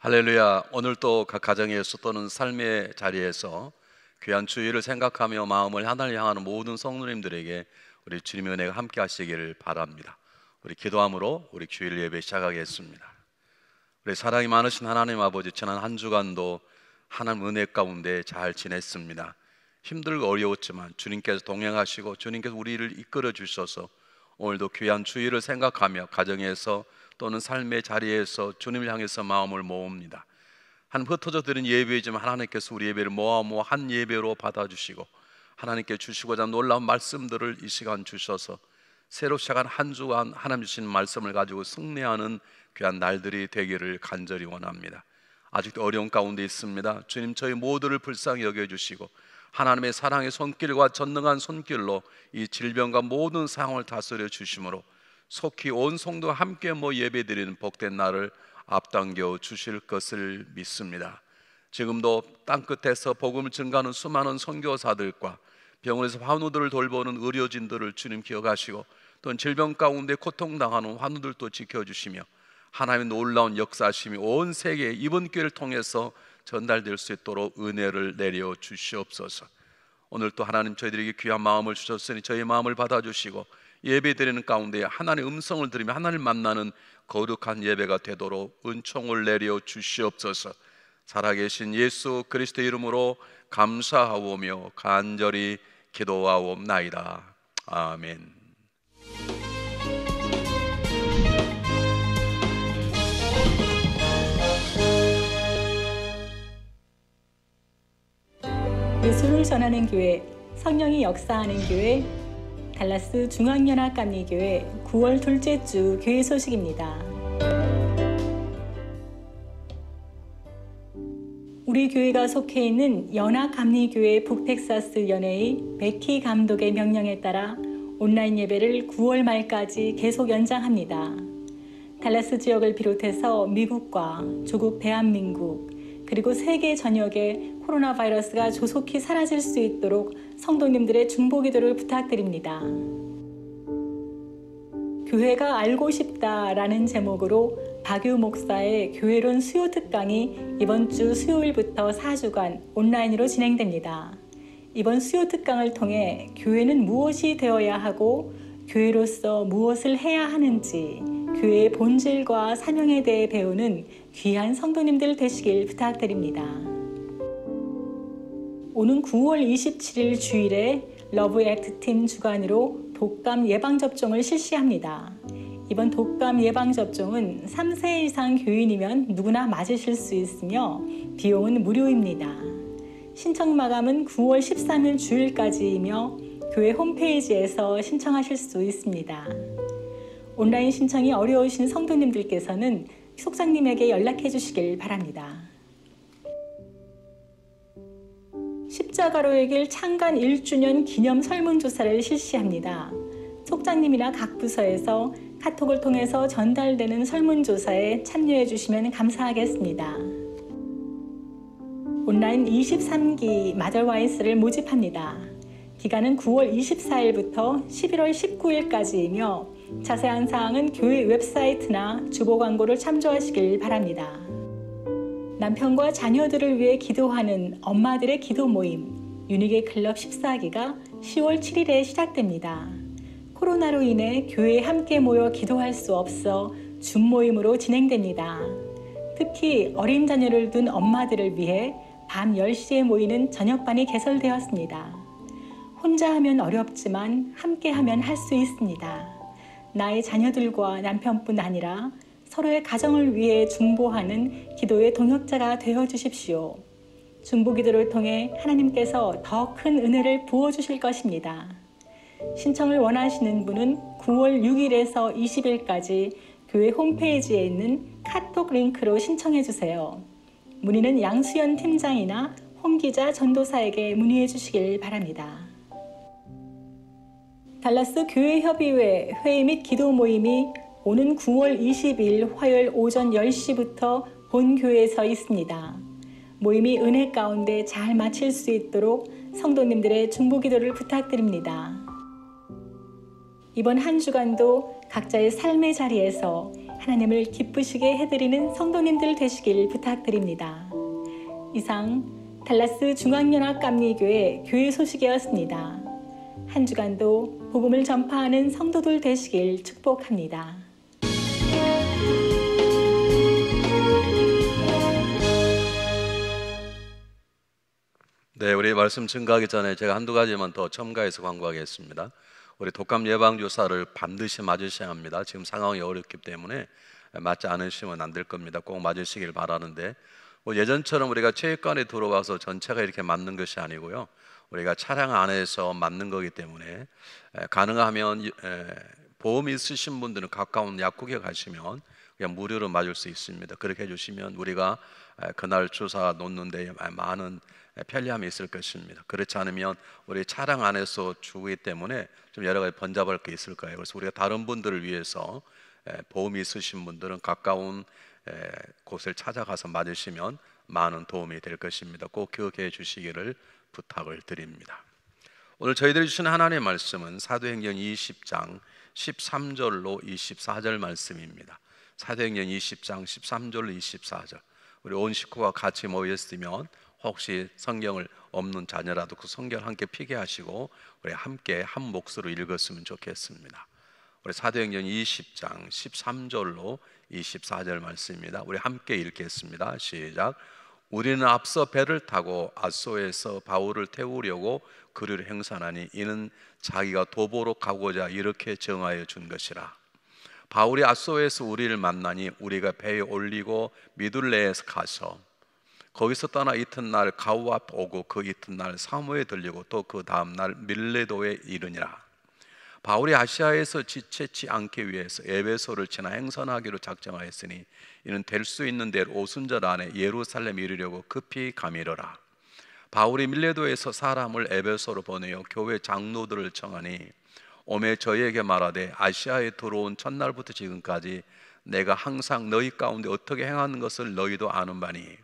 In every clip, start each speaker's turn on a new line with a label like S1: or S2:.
S1: 할렐루야. 오늘 또 각 가정에서 또는 삶의 자리에서 귀한 주일을 생각하며 마음을 하나님 향하는 모든 성도님들에게 우리 주님의 은혜가 함께 하시기를 바랍니다. 우리 기도함으로 우리 주일 예배 시작하겠습니다. 우리 사랑이 많으신 하나님 아버지, 지난 한 주간도 하나님 은혜 가운데 잘 지냈습니다. 힘들고 어려웠지만 주님께서 동행하시고 주님께서 우리를 이끌어 주셔서 오늘도 귀한 주일을 생각하며 가정에서 또는 삶의 자리에서 주님을 향해서 마음을 모읍니다. 한 흩어져 드린 예배이지만 하나님께서 우리 예배를 모아 한 예배로 받아주시고 하나님께 주시고자 놀라운 말씀들을 이 시간 주셔서 새로 시작한 한 주간 하나님 주신 말씀을 가지고 승리하는 귀한 날들이 되기를 간절히 원합니다. 아직도 어려운 가운데 있습니다. 주님, 저희 모두를 불쌍히 여겨주시고 하나님의 사랑의 손길과 전능한 손길로 이 질병과 모든 상황을 다스려 주심으로 속히 온 성도가 함께 예배드리는 복된 날을 앞당겨 주실 것을 믿습니다. 지금도 땅끝에서 복음을 증가하는 수많은 선교사들과 병원에서 환우들을 돌보는 의료진들을 주님 기억하시고 또 질병 가운데 고통당하는 환우들도 지켜주시며 하나님의 놀라운 역사심이 온 세계에 이번 기회를 통해서 전달될 수 있도록 은혜를 내려 주시옵소서. 오늘 또 하나님 저희들에게 귀한 마음을 주셨으니 저희 마음을 받아주시고 예배드리는 가운데 하나님의 음성을 들으며 하나님 만나는 거룩한 예배가 되도록 은총을 내려 주시옵소서. 살아계신 예수 그리스도의 이름으로 감사하오며 간절히 기도하옵나이다. 아멘.
S2: 예수를 전하는 교회, 성령이 역사하는 교회, 달라스 중앙연합감리교회 9월 둘째 주 교회 소식입니다. 우리 교회가 속해 있는 연합감리교회 북텍사스 연회의 베키 감독의 명령에 따라 온라인 예배를 9월 말까지 계속 연장합니다. 달라스 지역을 비롯해서 미국과 조국 대한민국 그리고 세계 전역에 코로나 바이러스가 조속히 사라질 수 있도록 성도님들의 중보기도를 부탁드립니다. 교회가 알고 싶다라는 제목으로 박유 목사의 교회론 수요 특강이 이번 주 수요일부터 4주간 온라인으로 진행됩니다. 이번 수요 특강을 통해 교회는 무엇이 되어야 하고 교회로서 무엇을 해야 하는지 교회의 본질과 사명에 대해 배우는 귀한 성도님들 되시길 부탁드립니다. 오는 9월 27일 주일에 러브액트팀 주관으로 독감 예방접종을 실시합니다. 이번 독감 예방접종은 3세 이상 교인이면 누구나 맞으실 수 있으며 비용은 무료입니다. 신청 마감은 9월 13일 주일까지이며 교회 홈페이지에서 신청하실 수 있습니다. 온라인 신청이 어려우신 성도님들께서는 속장님에게 연락해 주시길 바랍니다. 십자가로의 길 창간 1주년 기념 설문조사를 실시합니다. 속장님이나 각 부서에서 카톡을 통해서 전달되는 설문조사에 참여해 주시면 감사하겠습니다. 온라인 23기 마더와이스를 모집합니다. 기간은 9월 24일부터 11월 19일까지이며 자세한 사항은 교회 웹사이트나 주보 광고를 참조하시길 바랍니다. 남편과 자녀들을 위해 기도하는 엄마들의 기도 모임 유니게 클럽 14기가 10월 7일에 시작됩니다. 코로나로 인해 교회에 함께 모여 기도할 수 없어 줌 모임으로 진행됩니다. 특히 어린 자녀를 둔 엄마들을 위해 밤 10시에 모이는 저녁반이 개설되었습니다. 혼자 하면 어렵지만 함께 하면 할 수 있습니다. 나의 자녀들과 남편뿐 아니라 서로의 가정을 위해 중보하는 기도의 동역자가 되어 주십시오. 중보기도를 통해 하나님께서 더 큰 은혜를 부어주실 것입니다. 신청을 원하시는 분은 9월 6일에서 20일까지 교회 홈페이지에 있는 카톡 링크로 신청해 주세요. 문의는 양수연 팀장이나 홍기자 전도사에게 문의해 주시길 바랍니다. 달라스 교회협의회 회의 및 기도 모임이 오는 9월 20일 화요일 오전 10시부터 본교회에서 있습니다. 모임이 은혜 가운데 잘 마칠 수 있도록 성도님들의 중보기도를 부탁드립니다. 이번 한 주간도 각자의 삶의 자리에서 하나님을 기쁘시게 해드리는 성도님들 되시길 부탁드립니다. 이상 달라스 중앙연합감리교회 교회 소식이었습니다. 한 주간도 복음을 전파하는 성도들 되시길 축복합니다.
S1: 네, 우리 말씀 증거하기 전에 제가 한두 가지만 더 첨가해서 광고하겠습니다. 우리 독감 예방 주사를 반드시 맞으셔야 합니다. 지금 상황이 어렵기 때문에 맞지 않으시면 안 될 겁니다. 꼭 맞으시길 바라는데, 예전처럼 우리가 체육관에 들어와서 전체가 이렇게 맞는 것이 아니고요, 우리가 차량 안에서 맞는 거기 때문에 가능하면 보험이 있으신 분들은 가까운 약국에 가시면 그냥 무료로 맞을 수 있습니다. 그렇게 해주시면 우리가 그날 주사 놓는데 많은 편리함이 있을 것입니다. 그렇지 않으면 우리 차량 안에서 주기 때문에 좀 여러 가지 번잡할 게 있을 거예요. 그래서 우리가 다른 분들을 위해서 보험이 있으신 분들은 가까운 곳을 찾아가서 맞으시면 많은 도움이 될 것입니다. 꼭 기억해 주시기를 부탁을 드립니다. 오늘 저희들이 주신 하나님의 말씀은 사도행전 20장 13절로 24절 말씀입니다. 사도행전 20장 13절로 24절. 우리 온 식구가 같이 모였으면 혹시 성경을 없는 자녀라도 그 성경을 함께 피게 하시고 우리 함께 한 몫으로 읽었으면 좋겠습니다. 우리 사도행전 20장 13절로 24절 말씀입니다. 우리 함께 읽겠습니다. 시작. 우리는 앞서 배를 타고 아소에서 바울을 태우려고 그리로 행선하니 이는 자기가 도보로 가고자 이렇게 정하여 준 것이라. 바울이 아소에서 우리를 만나니 우리가 배에 올리고 미둘레에서 가서 거기서 떠나 이튿날 가우 앞 오고 그 이튿날 사모에 들리고 또 그 다음날 밀레도에 이르니라. 바울이 아시아에서 지체치 않기 위해서 에베소를 지나 행선하기로 작정하였으니 이는 될 수 있는 대로 오순절 안에 예루살렘에 이르려고 급히 가미르라. 바울이 밀레도에서 사람을 에베소로 보내어 교회 장로들을 청하니 오매 저희에게 말하되 아시아에 들어온 첫날부터 지금까지 내가 항상 너희 가운데 어떻게 행하는 것을 너희도 아는 바니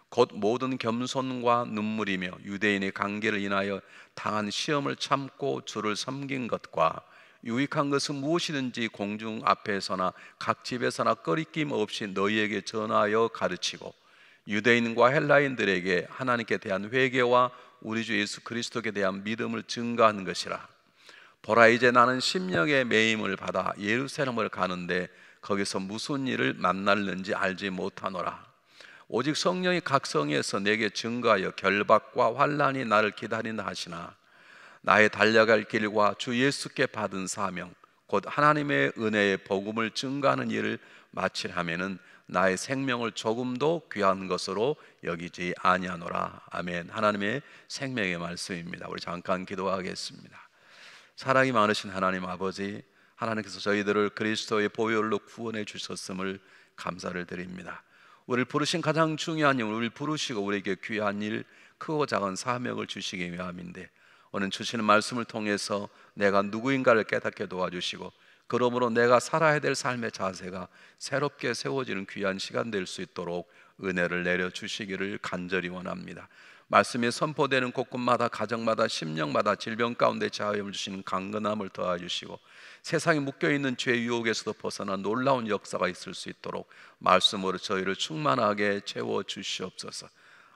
S1: 곧 모든 겸손과 눈물이며 유대인의 관계를 인하여 당한 시험을 참고 주를 섬긴 것과 유익한 것은 무엇이든지 공중 앞에서나 각 집에서나 꺼리낌 없이 너희에게 전하여 가르치고 유대인과 헬라인들에게 하나님께 대한 회개와 우리 주 예수 그리스도께 대한 믿음을 증거하는 것이라. 보라, 이제 나는 심령의 매임을 받아 예루살렘을 가는데 거기서 무슨 일을 만날는지 알지 못하노라. 오직 성령이 각 성에서 내게 증거하여 결박과 환난이 나를 기다린다 하시나 나의 달려갈 길과 주 예수께 받은 사명 곧 하나님의 은혜의 복음을 증거하는 일을 마치려면은 나의 생명을 조금도 귀한 것으로 여기지 아니하노라. 아멘. 하나님의 생명의 말씀입니다. 우리 잠깐 기도하겠습니다. 사랑이 많으신 하나님 아버지, 하나님께서 저희들을 그리스도의 보혈로 구원해 주셨음을 감사를 드립니다. 우리를 부르신 가장 중요한 일, 우리를 부르시고 우리에게 귀한 일, 크고 작은 사명을 주시기 위함인데 오늘 주시는 말씀을 통해서 내가 누구인가를 깨닫게 도와주시고 그러므로 내가 살아야 될 삶의 자세가 새롭게 세워지는 귀한 시간 될 수 있도록 은혜를 내려주시기를 간절히 원합니다. 말씀이 선포되는 곳곳마다 가정마다 심령마다 질병 가운데 자유함을 주시는 강건함을 더하주시고 세상에 묶여있는 죄 유혹에서도 벗어나 놀라운 역사가 있을 수 있도록 말씀으로 저희를 충만하게 채워주시옵소서.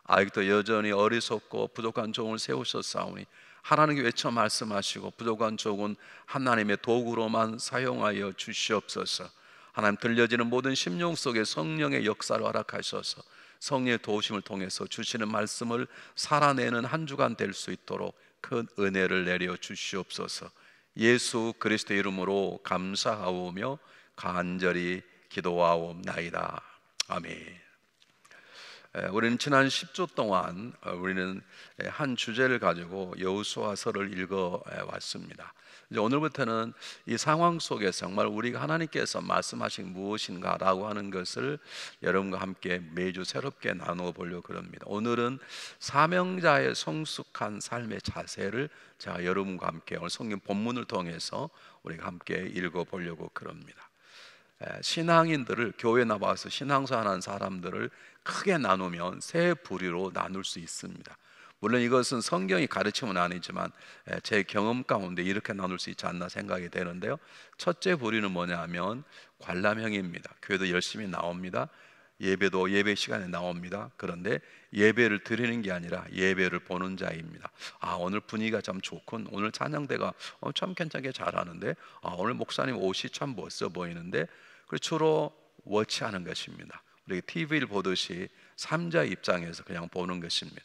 S1: 아직도 여전히 어리석고 부족한 종을 세우셨사오니 하나님께 외쳐 말씀하시고 부족한 종은 하나님의 도구로만 사용하여 주시옵소서. 하나님, 들려지는 모든 심령 속에 성령의 역사를 허락하셔서 성령의 도우심을 통해서 주시는 말씀을 살아내는 한 주간 될 수 있도록 큰 은혜를 내려 주시옵소서. 예수 그리스도의 이름으로 감사하오며 간절히 기도하옵나이다. 아멘. 우리는 지난 10주 동안 우리는 한 주제를 가지고 여호수아서를 읽어 왔습니다. 이제 오늘부터는 이 상황 속에서 정말 우리가 하나님께서 말씀하신 무엇인가라고 하는 것을 여러분과 함께 매주 새롭게 나누어 보려고 합니다. 오늘은 사명자의 성숙한 삶의 자세를 제가 여러분과 함께 오늘 성경 본문을 통해서 우리가 함께 읽어 보려고 합니다. 신앙인들을 교회 나와서 신앙생활하는 사람들을 크게 나누면 세 부류로 나눌 수 있습니다. 물론 이것은 성경이 가르침은 아니지만 제 경험 가운데 이렇게 나눌 수 있지 않나 생각이 되는데요. 첫째 부류는 뭐냐 하면 관람형입니다. 교회도 열심히 나옵니다. 예배도 예배 시간에 나옵니다. 그런데 예배를 드리는 게 아니라 예배를 보는 자입니다. 오늘 분위기가 참 좋군, 오늘 찬양대가 참 괜찮게 잘하는데, 오늘 목사님 옷이 참 멋져 보이는데, 그 주로 워치하는 것입니다. 우리 TV를 보듯이 3자 입장에서 그냥 보는 것입니다.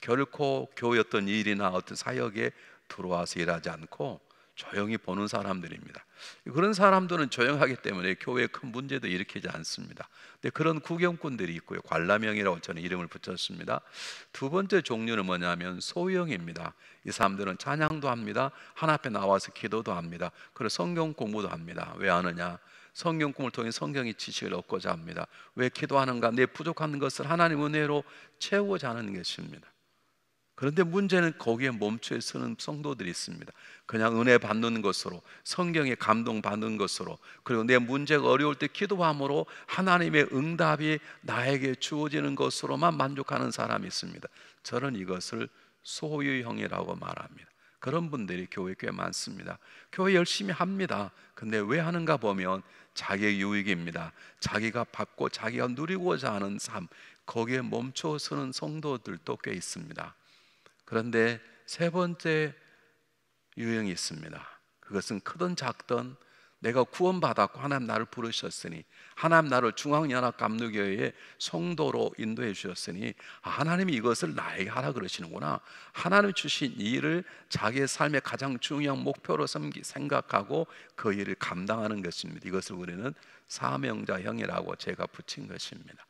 S1: 결코 교회 어떤 일이나 어떤 사역에 들어와서 일하지 않고 조용히 보는 사람들입니다. 그런 사람들은 조용하기 때문에 교회에 큰 문제도 일으키지 않습니다. 근데 그런 구경꾼들이 있고요. 관람형이라고 저는 이름을 붙였습니다. 두 번째 종류는 뭐냐면 소형입니다. 이 사람들은 찬양도 합니다. 하나 앞에 나와서 기도도 합니다. 그리고 성경 공부도 합니다. 왜 하느냐? 성경 공부를 통해 성경의 지식을 얻고자 합니다. 왜 기도하는가? 내 부족한 것을 하나님 은혜로 채우고자 하는 것입니다. 그런데 문제는 거기에 멈춰 서는 성도들이 있습니다. 그냥 은혜 받는 것으로, 성경에 감동 받는 것으로, 그리고 내 문제가 어려울 때 기도함으로 하나님의 응답이 나에게 주어지는 것으로만 만족하는 사람이 있습니다. 저는 이것을 소유형이라고 말합니다. 그런 분들이 교회에 꽤 많습니다. 교회 열심히 합니다. 근데 왜 하는가 보면 자기의 유익입니다. 자기가 받고 자기가 누리고자 하는 삶, 거기에 멈춰 서는 성도들도 꽤 있습니다. 그런데 세 번째 유형이 있습니다. 그것은 크든 작든 내가 구원받았고 하나님 나를 부르셨으니, 하나님 나를 중앙연합감리교회의 성도로 인도해 주셨으니, 하나님이 이것을 나에게 하라 그러시는구나, 하나님 주신 이 일을 자기의 삶의 가장 중요한 목표로 생각하고 그 일을 감당하는 것입니다. 이것을 우리는 사명자형이라고 제가 붙인 것입니다.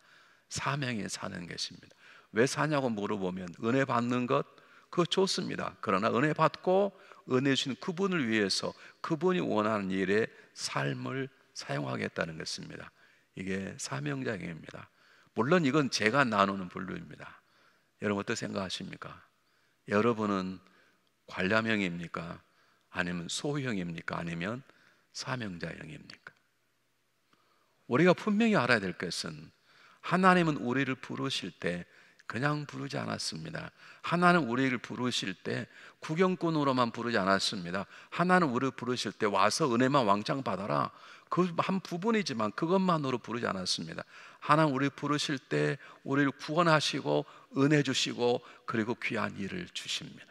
S1: 사명에 사는 것입니다. 왜 사냐고 물어보면 은혜 받는 것, 그거 좋습니다. 그러나 은혜 받고 은혜 주신 그분을 위해서 그분이 원하는 일에 삶을 사용하겠다는 것입니다. 이게 사명자형입니다. 물론 이건 제가 나누는 분류입니다. 여러분 어떻게 생각하십니까? 여러분은 관람형입니까? 아니면 소형입니까? 아니면 사명자형입니까? 우리가 분명히 알아야 될 것은 하나님은 우리를 부르실 때 그냥 부르지 않았습니다. 하나는 우리를 부르실 때 구경꾼으로만 부르지 않았습니다. 하나는 우리를 부르실 때 와서 은혜만 왕창 받아라, 그 한 부분이지만 그것만으로 부르지 않았습니다. 하나는 우리를 부르실 때 우리를 구원하시고 은혜 주시고 그리고 귀한 일을 주십니다.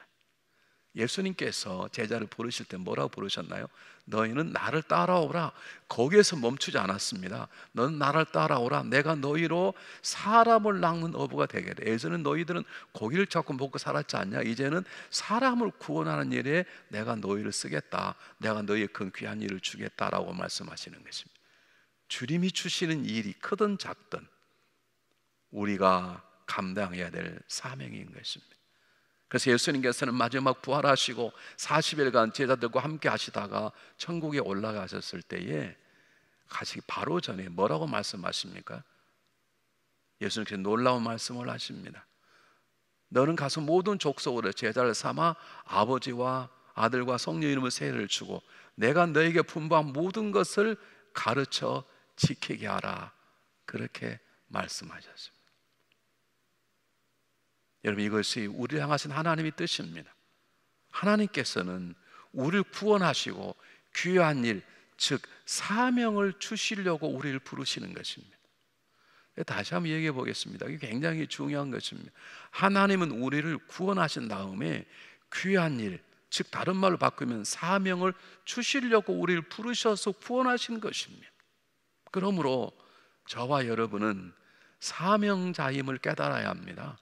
S1: 예수님께서 제자를 부르실 때 뭐라고 부르셨나요? 너희는 나를 따라오라. 거기에서 멈추지 않았습니다. 너는 나를 따라오라. 내가 너희로 사람을 낚는 어부가 되게 돼. 예전엔 너희들은 고기를 잡고 먹고 살았지 않냐? 이제는 사람을 구원하는 일에 내가 너희를 쓰겠다. 내가 너희의 큰 귀한 일을 주겠다라고 말씀하시는 것입니다. 주님이 주시는 일이 크든 작든 우리가 감당해야 될 사명인 것입니다. 그래서 예수님께서는 마지막 부활하시고 40일간 제자들과 함께 하시다가 천국에 올라가셨을 때에 가시기 바로 전에 뭐라고 말씀하십니까? 예수님께서 놀라운 말씀을 하십니다. 너는 가서 모든 족속으로 제자를 삼아 아버지와 아들과 성령 이름으로 세례를 주고 내가 너에게 분부한 모든 것을 가르쳐 지키게 하라. 그렇게 말씀하셨습니다. 여러분, 이것이 우리를 향하신 하나님의 뜻입니다. 하나님께서는 우리를 구원하시고 귀한 일, 즉 사명을 주시려고 우리를 부르시는 것입니다. 다시 한번 얘기해 보겠습니다. 이게 굉장히 중요한 것입니다. 하나님은 우리를 구원하신 다음에 귀한 일, 즉 다른 말로 바꾸면 사명을 주시려고 우리를 부르셔서 구원하신 것입니다. 그러므로 저와 여러분은 사명자임을 깨달아야 합니다.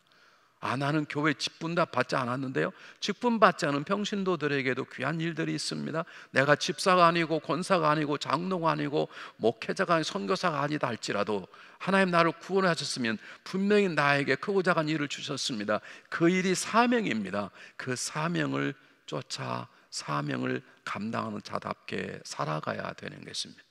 S1: 나는 교회 직분답 받지 않았는데요. 직분 받지 않은 평신도들에게도 귀한 일들이 있습니다. 내가 집사가 아니고 권사가 아니고 장로가 아니고 목회자가 아니고 선교사가 아니다 할지라도 하나님 나를 구원하셨으면 분명히 나에게 크고 작은 일을 주셨습니다. 그 일이 사명입니다. 그 사명을 쫓아 사명을 감당하는 자답게 살아가야 되는 것입니다.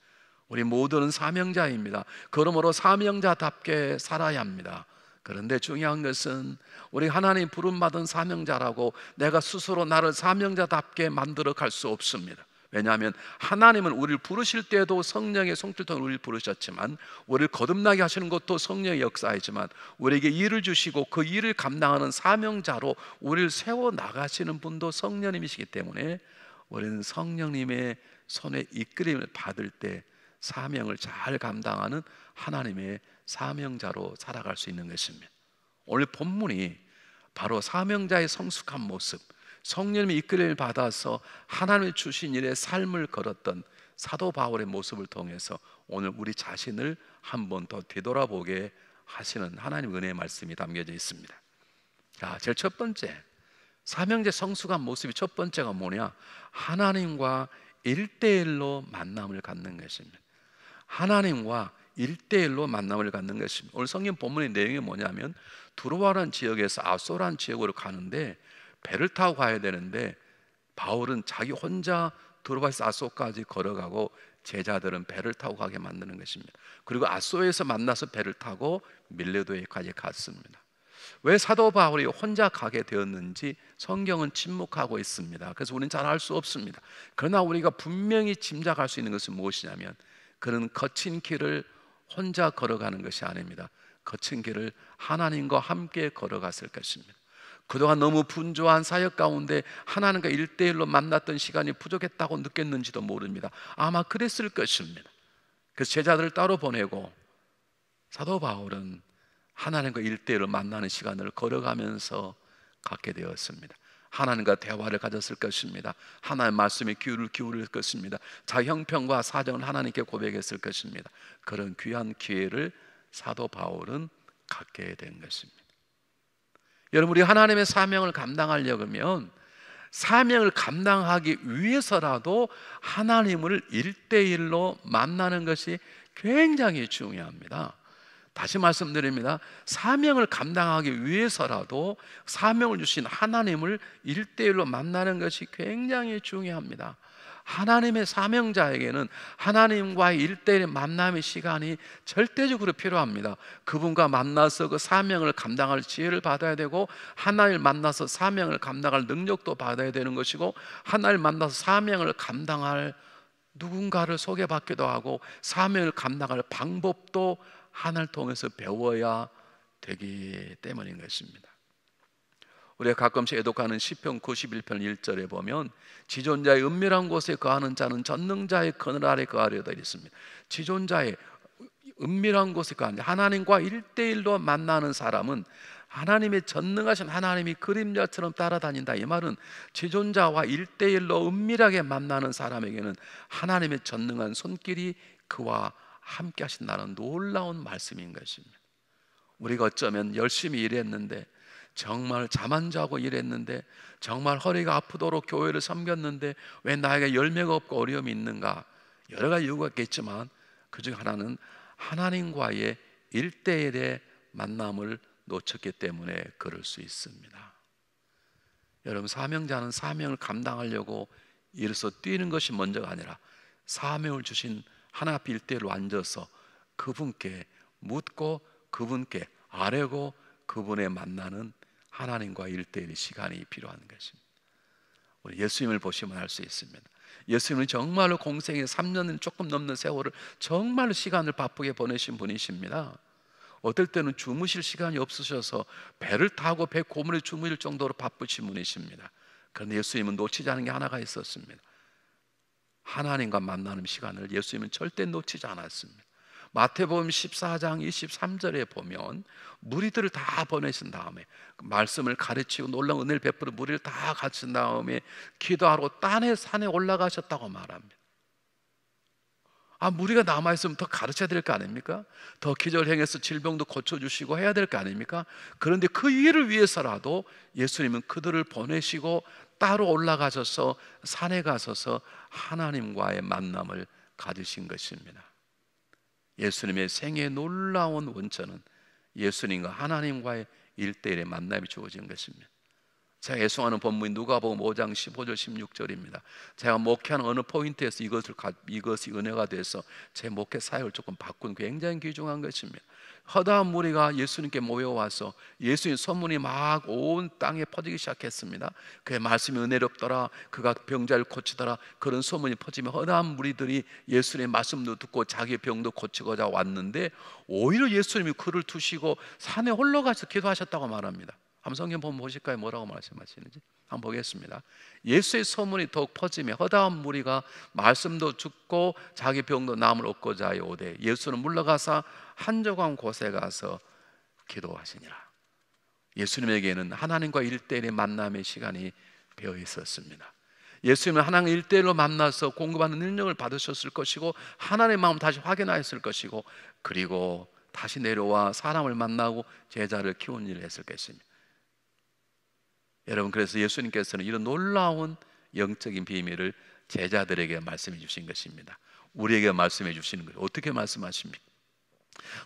S1: 우리 모두는 사명자입니다. 그러므로 사명자답게 살아야 합니다. 그런데 중요한 것은 우리 하나님 부름받은 사명자라고 내가 스스로 나를 사명자답게 만들어 갈 수 없습니다. 왜냐하면 하나님은 우리를 부르실 때도 성령의 손길 통해 우리를 부르셨지만, 우리를 거듭나게 하시는 것도 성령의 역사이지만, 우리에게 일을 주시고 그 일을 감당하는 사명자로 우리를 세워 나가시는 분도 성령님이시기 때문에, 우리는 성령님의 손에 이끌림을 받을 때 사명을 잘 감당하는 하나님의 사명자로 살아갈 수 있는 것입니다. 오늘 본문이 바로 사명자의 성숙한 모습, 성령님의 이끌림을 받아서 하나님의 주신 일에 삶을 걸었던 사도 바울의 모습을 통해서 오늘 우리 자신을 한 번 더 되돌아보게 하시는 하나님 은혜의 말씀이 담겨져 있습니다. 자, 제일 첫 번째, 사명자의 성숙한 모습이 첫 번째가 뭐냐? 하나님과 1대1로 만남을 갖는 것입니다. 하나님과 1대1로 만남을 갖는 것입니다. 오늘 성경 본문의 내용이 뭐냐면, 두로아라는 지역에서 아소라는 지역으로 가는데 배를 타고 가야 되는데, 바울은 자기 혼자 두로아에서 아소까지 걸어가고 제자들은 배를 타고 가게 만드는 것입니다. 그리고 아소에서 만나서 배를 타고 밀레도에까지 갔습니다. 왜 사도 바울이 혼자 가게 되었는지 성경은 침묵하고 있습니다. 그래서 우리는 잘 알 수 없습니다. 그러나 우리가 분명히 짐작할 수 있는 것은 무엇이냐면, 그는 거친 길을 혼자 걸어가는 것이 아닙니다. 거친 길을 하나님과 함께 걸어갔을 것입니다. 그동안 너무 분주한 사역 가운데 하나님과 1대1로 만났던 시간이 부족했다고 느꼈는지도 모릅니다. 아마 그랬을 것입니다. 그래서 제자들을 따로 보내고 사도 바울은 하나님과 1대1로 만나는 시간을 걸어가면서 갖게 되었습니다. 하나님과 대화를 가졌을 것입니다. 하나님의 말씀에 귀를 기울일 것입니다. 자기 형편과 사정을 하나님께 고백했을 것입니다. 그런 귀한 기회를 사도 바울은 갖게 된 것입니다. 여러분, 우리 하나님의 사명을 감당하려면 사명을 감당하기 위해서라도 하나님을 1대1로 만나는 것이 굉장히 중요합니다. 다시 말씀드립니다. 사명을 감당하기 위해서라도 사명을 주신 하나님을 1대1로 만나는 것이 굉장히 중요합니다. 하나님의 사명자에게는 하나님과의 1대1의 만남의 시간이 절대적으로 필요합니다. 그분과 만나서 그 사명을 감당할 지혜를 받아야 되고, 하나님을 만나서 사명을 감당할 능력도 받아야 되는 것이고, 하나님을 만나서 사명을 감당할 누군가를 소개받기도 하고, 사명을 감당할 방법도 하나님을 통해서 배워야 되기 때문인 것입니다. 우리가 가끔씩 애독하는 시편 91편 1절에 보면, 지존자의 은밀한 곳에 거하는 자는 전능자의 그늘 아래 거하려다 있습니다. 지존자의 은밀한 곳에 거하는, 하나님과 1대1로 만나는 사람은 하나님의 전능하신 하나님이 그림자처럼 따라다닌다. 이 말은 지존자와 1대1로 은밀하게 만나는 사람에게는 하나님의 전능한 손길이 그와 함께 하신다는 놀라운 말씀인 것입니다. 우리가 어쩌면 열심히 일했는데, 정말 잠 안 자고 일했는데, 정말 허리가 아프도록 교회를 섬겼는데 왜 나에게 열매가 없고 어려움이 있는가? 여러 가지 이유가 있겠지만 그중 하나는 하나님과의 1대1의 만남을 놓쳤기 때문에 그럴 수 있습니다. 여러분, 사명자는 사명을 감당하려고 일어서 뛰는 것이 먼저가 아니라 사명을 주신 하나님 앞에 1대1로 앉아서 그분께 묻고 그분께 아뢰고 그분의 만나는 하나님과 1대1의 시간이 필요한 것입니다. 우리 예수님을 보시면 알 수 있습니다. 예수님은 정말로 공생의 3년 조금 넘는 세월을 정말로 시간을 바쁘게 보내신 분이십니다. 어떨 때는 주무실 시간이 없으셔서 배를 타고 배 고문에 주무실 정도로 바쁘신 분이십니다. 그런데 예수님은 놓치지 않은 게 하나가 있었습니다. 하나님과 만나는 시간을 예수님은 절대 놓치지 않았습니다. 마태복음 14장 23절에 보면 무리들을 다 보내신 다음에 말씀을 가르치고 놀라운 은혜를 베풀어 무리를 다 갖춘 다음에 기도하러 딴의 산에 올라가셨다고 말합니다. 무리가 남아있으면 더 가르쳐야 될 거 아닙니까? 더 기적을 행해서 질병도 고쳐주시고 해야 될 거 아닙니까? 그런데 그 일을 위해서라도 예수님은 그들을 보내시고 따로 올라가셔서 산에 가셔서 하나님과의 만남을 가지신 것입니다. 예수님의 생애의 놀라운 원천은 예수님과 하나님과의 1대1의 만남이 주어진 것입니다. 제가 애송하는 본문이 누가복음 5장 15절 16절입니다. 제가 목회하는 어느 포인트에서 이것이 은혜가 돼서 제 목회 사역을 조금 바꾼 굉장히 귀중한 것입니다. 허다한 무리가 예수님께 모여와서 예수님 소문이 막 온 땅에 퍼지기 시작했습니다. 그의 말씀이 은혜롭더라, 그가 병자를 고치더라, 그런 소문이 퍼지며 허다한 무리들이 예수님의 말씀도 듣고 자기 병도 고치고자 왔는데 오히려 예수님이 그를 두시고 산에 홀로 가서 기도하셨다고 말합니다. 한번 성경 보면 보실까요? 뭐라고 말씀하시는지 한번 보겠습니다. 예수의 소문이 더욱 퍼지며 허다한 무리가 말씀도 듣고 자기 병도 남을 얻고자 하여 오되 예수는 물러가사 한적한 곳에 가서 기도하시니라. 예수님에게는 하나님과 1대1의 만남의 시간이 배어 있었습니다. 예수님은 하나님 1대1로 만나서 공급하는 능력을 받으셨을 것이고 하나님의 마음을 다시 확인하였을 것이고 그리고 다시 내려와 사람을 만나고 제자를 키우는 일을 했을 것입니다. 여러분, 그래서 예수님께서는 이런 놀라운 영적인 비밀을 제자들에게 말씀해 주신 것입니다. 우리에게 말씀해 주시는 거예요. 어떻게 말씀하십니까?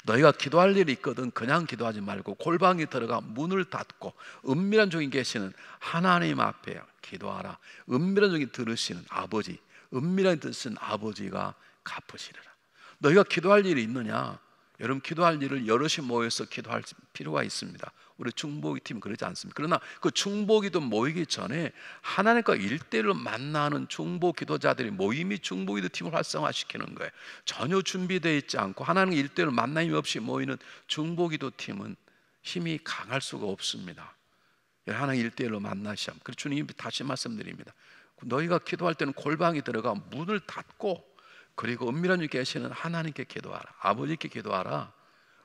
S1: 너희가 기도할 일이 있거든 그냥 기도하지 말고 골방에 들어가 문을 닫고 은밀한 중에 계시는 하나님 앞에 기도하라. 은밀한 중에 들으시는 아버지, 은밀한 들으시는 아버지가 갚으시리라. 너희가 기도할 일이 있느냐? 여러분, 기도할 일을 여럿이 모여서 기도할 필요가 있습니다. 우리 중보기 팀은 그러지 않습니다. 그러나 그 중보기도 모이기 전에 하나님과 1대1로 만나는 중보 기도자들이 모임이 중보기도 팀을 활성화시키는 거예요. 전혀 준비되어 있지 않고 하나님과 1대1로 만남이 없이 모이는 중보기도 팀은 힘이 강할 수가 없습니다. 하나님 1대1로 만나시면, 그래서 주님이 다시 말씀드립니다. 너희가 기도할 때는 골방에 들어가 문을 닫고 그리고 은밀한 중에 계시는 하나님께 기도하라. 아버지께 기도하라.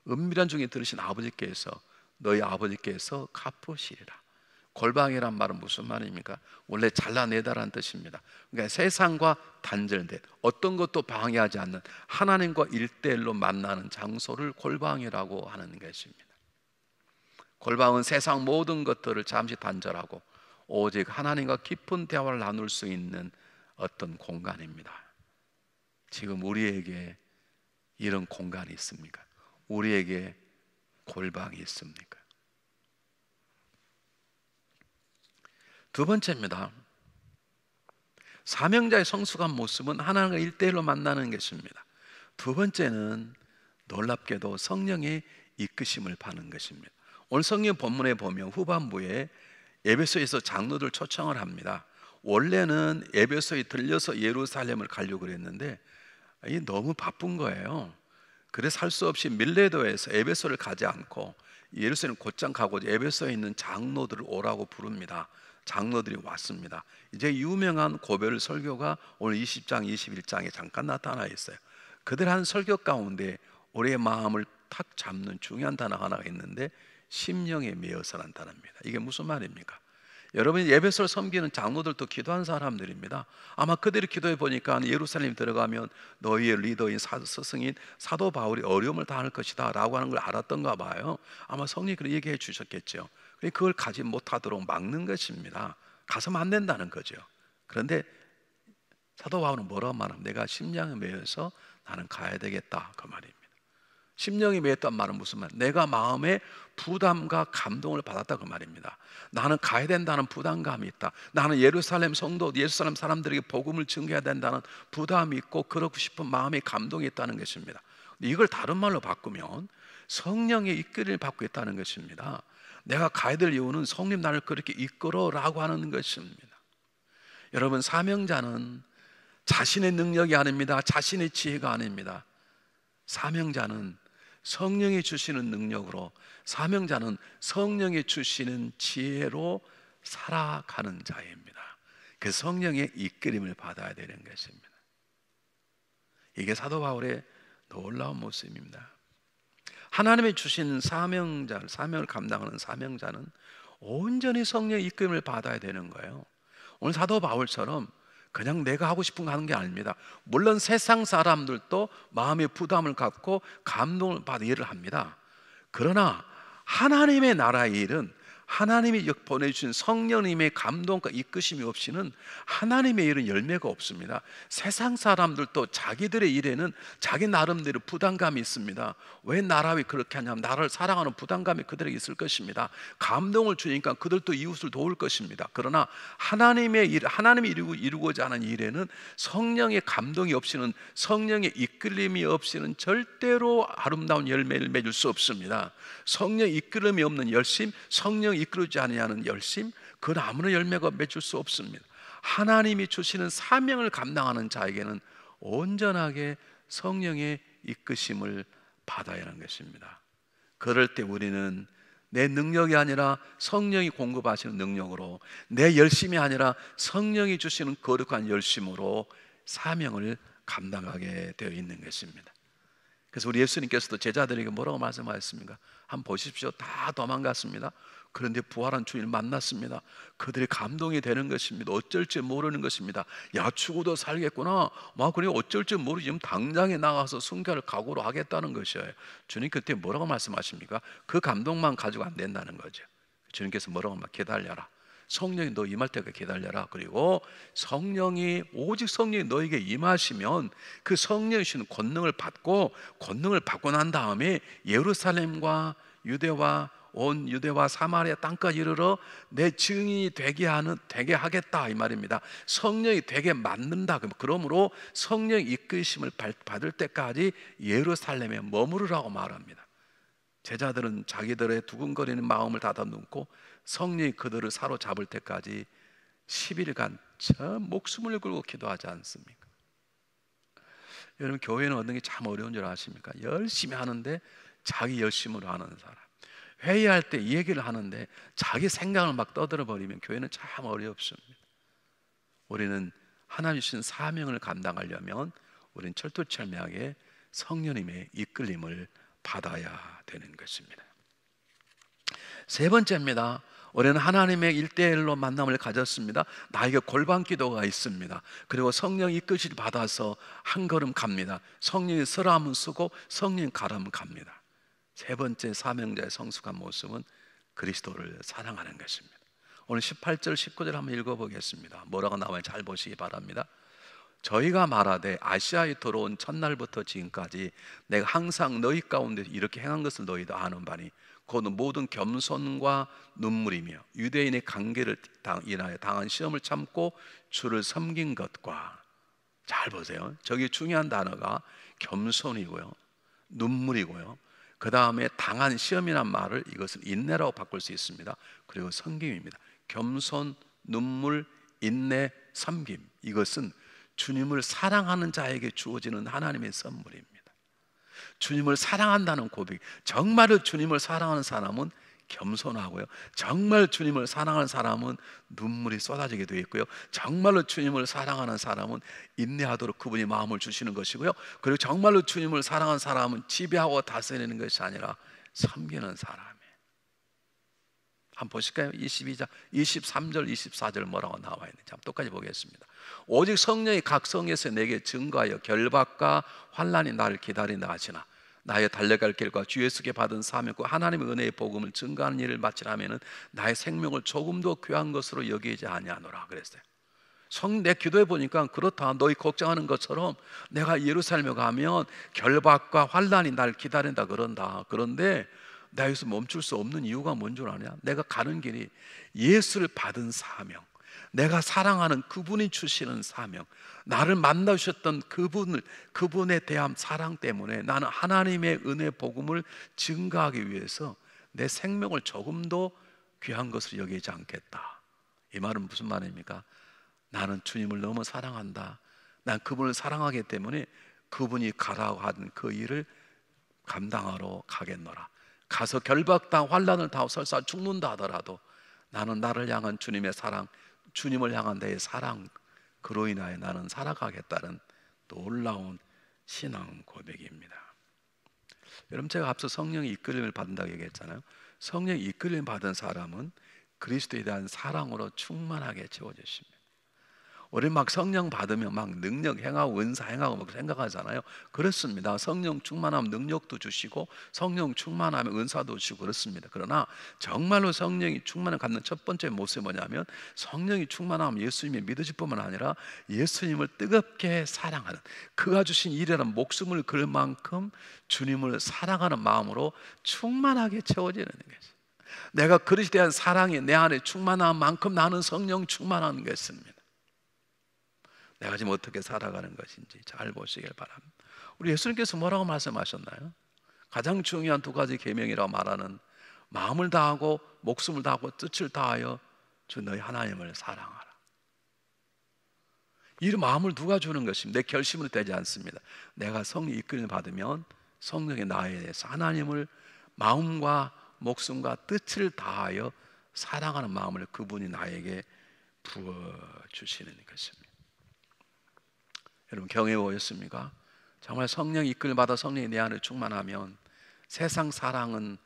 S1: 은밀한 중에 들으신 아버지께서 너희 아버지께서 갚으시리라. 골방이란 말은 무슨 말입니까? 원래 잘라내다라는 뜻입니다. 그러니까 세상과 단절된 어떤 것도 방해하지 않는 하나님과 1대1로 만나는 장소를 골방이라고 하는 것입니다. 골방은 세상 모든 것들을 잠시 단절하고 오직 하나님과 깊은 대화를 나눌 수 있는 어떤 공간입니다. 지금 우리에게 이런 공간이 있습니까? 우리에게 골방이 있습니까? 두 번째입니다. 사명자의 성숙한 모습은 하나님과 1대1로 만나는 것입니다. 두 번째는 놀랍게도 성령의 이끄심을 받는 것입니다. 오늘 성경 본문에 보면 후반부에 에베소에서 장로들 초청을 합니다. 원래는 에베소에 들려서 예루살렘을 가려고 그랬는데 너무 바쁜 거예요. 그래서 할 수 없이 밀레도에서 에베소를 가지 않고 예루살렘 곧장 가고 에베소에 있는 장로들을 오라고 부릅니다. 장로들이 왔습니다. 이제 유명한 고별 설교가 오늘 20장, 21장에 잠깐 나타나 있어요. 그들 한 설교 가운데 우리의 마음을 탁 잡는 중요한 단어가 하나가 있는데 심령에 매여서라는 단어입니다. 이게 무슨 말입니까? 여러분이 예배소를 섬기는 장로들도 기도한 사람들입니다. 아마 그들이 기도해 보니까 예루살렘 들어가면 너희의 리더인 스승인 사도 바울이 어려움을 당할 것이다 라고 하는 걸 알았던가 봐요. 아마 성령이 그렇게 얘기해 주셨겠죠. 그걸 가지 못하도록 막는 것입니다. 가서는 안 된다는 거죠. 그런데 사도 바울은 뭐라고 말하면 내가 심령에 매여서 나는 가야 되겠다 그 말입니다. 심령이 매였단 말은 무슨 말? 내가 마음에 부담과 감동을 받았다 그 말입니다. 나는 가야 된다는 부담감이 있다. 나는 예루살렘 성도, 예루살렘 사람들에게 복음을 증거해야 된다는 부담이 있고 그러고 싶은 마음의 감동이 있다는 것입니다. 이걸 다른 말로 바꾸면 성령의 이끌림을 받고 있다는 것입니다. 내가 가야 될 이유는 성령 나를 그렇게 이끌어라고 하는 것입니다. 여러분, 사명자는 자신의 능력이 아닙니다. 자신의 지혜가 아닙니다. 사명자는 성령이 주시는 능력으로, 사명자는 성령이 주시는 지혜로 살아가는 자입니다. 그 성령의 이끌림을 받아야 되는 것입니다. 이게 사도 바울의 놀라운 모습입니다. 하나님이 주신 사명자를, 사명을 감당하는 사명자는 온전히 성령의 이끌림을 받아야 되는 거예요. 오늘 사도 바울처럼 그냥 내가 하고 싶은 거 하는 게 아닙니다. 물론 세상 사람들도 마음의 부담을 갖고 감동을 받아 일을 합니다. 그러나 하나님의 나라의 일은 하나님이 보내주신 성령님의 감동과 이끄심이 없이는 하나님의 일은 열매가 없습니다. 세상 사람들도 자기들의 일에는 자기 나름대로 부담감이 있습니다. 왜 나라 왜 그렇게 하냐면 나를 사랑하는 부담감이 그들에게 있을 것입니다. 감동을 주니까 그들도 이웃을 도울 것입니다. 그러나 하나님의 일, 하나님이 이루고자 하는 일에는 성령의 감동이 없이는, 성령의 이끌림이 없이는 절대로 아름다운 열매를 맺을 수 없습니다. 성령 이끌림이 없는 열심, 성령 이끌지 아니하는 열심, 그건 아무런 열매가 맺을 수 없습니다. 하나님이 주시는 사명을 감당하는 자에게는 온전하게 성령의 이끄심을 받아야 하는 것입니다. 그럴 때 우리는 내 능력이 아니라 성령이 공급하시는 능력으로, 내 열심이 아니라 성령이 주시는 거룩한 열심으로 사명을 감당하게 되어 있는 것입니다. 그래서 우리 예수님께서도 제자들에게 뭐라고 말씀하셨습니까? 한번 보십시오. 다 도망갔습니다. 그런데 부활한 주님을 만났습니다. 그들이 감동이 되는 것입니다. 어쩔 줄 모르는 것입니다. 야, 죽어도 살겠구나. 그래 어쩔 줄 모르지. 지금 당장에 나가서 순교를 각오로 하겠다는 것이에요. 주님 그때 뭐라고 말씀하십니까? 그 감동만 가지고 안 된다는 거죠. 주님께서 뭐라고 기다려라. 성령이 너 임할 때까지 기다려라. 그리고 성령이, 오직 성령이 너에게 임하시면 그 성령이 주시는 권능을 받고 난 다음에 예루살렘과 유대와 온 유대와 사마리아 땅까지 이르러 내 증인이 되게 하겠다 이 말입니다. 성령이 되게 만든다. 그러므로 성령 이끄심을 받을 때까지 예루살렘에 머무르라고 말합니다. 제자들은 자기들의 두근거리는 마음을 닫아놓고 성령이 그들을 사로잡을 때까지 10일간 저 목숨을 걸고 기도하지 않습니까? 여러분, 교회는 얻는 게 참 어려운 줄 아십니까? 열심히 하는데 자기 열심으로 하는 사람, 회의할 때 이 얘기를 하는데 자기 생각을 막 떠들어 버리면 교회는 참 어렵습니다. 우리는 하나님 주신 사명을 감당하려면 우리는 철두철미하게 성령님의 이끌림을 받아야 되는 것입니다. 세 번째입니다. 우리는 하나님의 1대1로 만남을 가졌습니다. 나에게 골방 기도가 있습니다. 그리고 성령 이끌시를 받아서 한 걸음 갑니다. 성령이 서라면 쓰고 성령이 가라면 갑니다. 세 번째 사명자의 성숙한 모습은 그리스도를 사랑하는 것입니다. 오늘 18절 19절 한번 읽어보겠습니다. 뭐라고 나와요? 잘 보시기 바랍니다. 저희가 말하되 아시아에 들어온 첫날부터 지금까지 내가 항상 너희 가운데 이렇게 행한 것을 너희도 아는 바니 곧 모든 겸손과 눈물이며 유대인의 관계를 인하여 당한 시험을 참고 주를 섬긴 것과, 잘 보세요, 저기 중요한 단어가 겸손이고요, 눈물이고요, 그 다음에 당한 시험이란 말을 이것을 인내라고 바꿀 수 있습니다. 그리고 섬김입니다. 겸손, 눈물, 인내, 섬김, 이것은 주님을 사랑하는 자에게 주어지는 하나님의 선물입니다. 주님을 사랑한다는 고백, 정말로 주님을 사랑하는 사람은 겸손하고요, 정말 주님을 사랑하는 사람은 눈물이 쏟아지게 되어 있고요, 정말로 주님을 사랑하는 사람은 인내하도록 그분이 마음을 주시는 것이고요, 그리고 정말로 주님을 사랑하는 사람은 지배하고 다스리는 것이 아니라 섬기는 사람이에요. 한번 보실까요? 23절 24절 뭐라고 나와 있는지 한번 똑같이 보겠습니다. 오직 성령이 각 성에서 내게 증거하여 결박과 환난이 나를 기다린다 하시나 나의 달려갈 길과 주 예수께 받은 사명과 하나님의 은혜의 복음을 증거하는 일을 마치라면은 나의 생명을 조금도 귀한 것으로 여기지 아니하노라 그랬어요. 내 기도해 보니까 그렇다. 너희 걱정하는 것처럼 내가 예루살렘에 가면 결박과 환난이 날 기다린다 그런다. 그런데 나 여기서 멈출 수 없는 이유가 뭔 줄 아냐? 내가 가는 길이 예수를 받은 사명, 내가 사랑하는 그분이 주시는 사명, 나를 만나주셨던 그분에 대한 사랑 때문에 나는 하나님의 은혜 복음을 증거하기 위해서 내 생명을 조금도 귀한 것으로 여기지 않겠다. 이 말은 무슨 말입니까? 나는 주님을 너무 사랑한다. 난 그분을 사랑하기 때문에 그분이 가라고 하는 그 일을 감당하러 가겠노라. 가서 결박당 환난을 당하고 설사 죽는다 하더라도 나는 나를 향한 주님의 사랑, 주님을 향한 내 사랑, 그로 인하여 나는 살아가겠다는 놀라운 신앙 고백입니다. 여러분, 제가 앞서 성령의 이끌림을 받는다고 얘기했잖아요. 성령의 이끌림 받은 사람은 그리스도에 대한 사랑으로 충만하게 채워지십니다. 우리 막 성령 받으면 막 능력 행하고 은사 행하고 막 생각하잖아요. 그렇습니다. 성령 충만하면 능력도 주시고 성령 충만하면 은사도 주시고 그렇습니다. 그러나 정말로 성령이 충만을 갖는 첫 번째 모습이 뭐냐면, 성령이 충만하면 예수님이 믿어질 뿐만 아니라 예수님을 뜨겁게 사랑하는, 그가 주신 일이라는 목숨을 걸 만큼 주님을 사랑하는 마음으로 충만하게 채워지는 것이죠. 내가 그릇에 대한 사랑이 내 안에 충만한 만큼 나는 성령 충만한 것입니다. 내가 지금 어떻게 살아가는 것인지 잘 보시길 바랍니다. 우리 예수님께서 뭐라고 말씀하셨나요? 가장 중요한 두 가지 계명이라고 말하는, 마음을 다하고 목숨을 다하고 뜻을 다하여 주 너희 하나님을 사랑하라. 이 마음을 누가 주는 것입니다. 내 결심으로 되지 않습니다. 내가 성령 이끌림을 받으면 성령의 나에 대해서 하나님을 마음과 목숨과 뜻을 다하여 사랑하는 마음을 그분이 나에게 부어주시는 것입니다. 여러분, 경외 보였습니까? 정말 성령 이끌 받아 성령이 내 안에 충만하면 세상 사랑은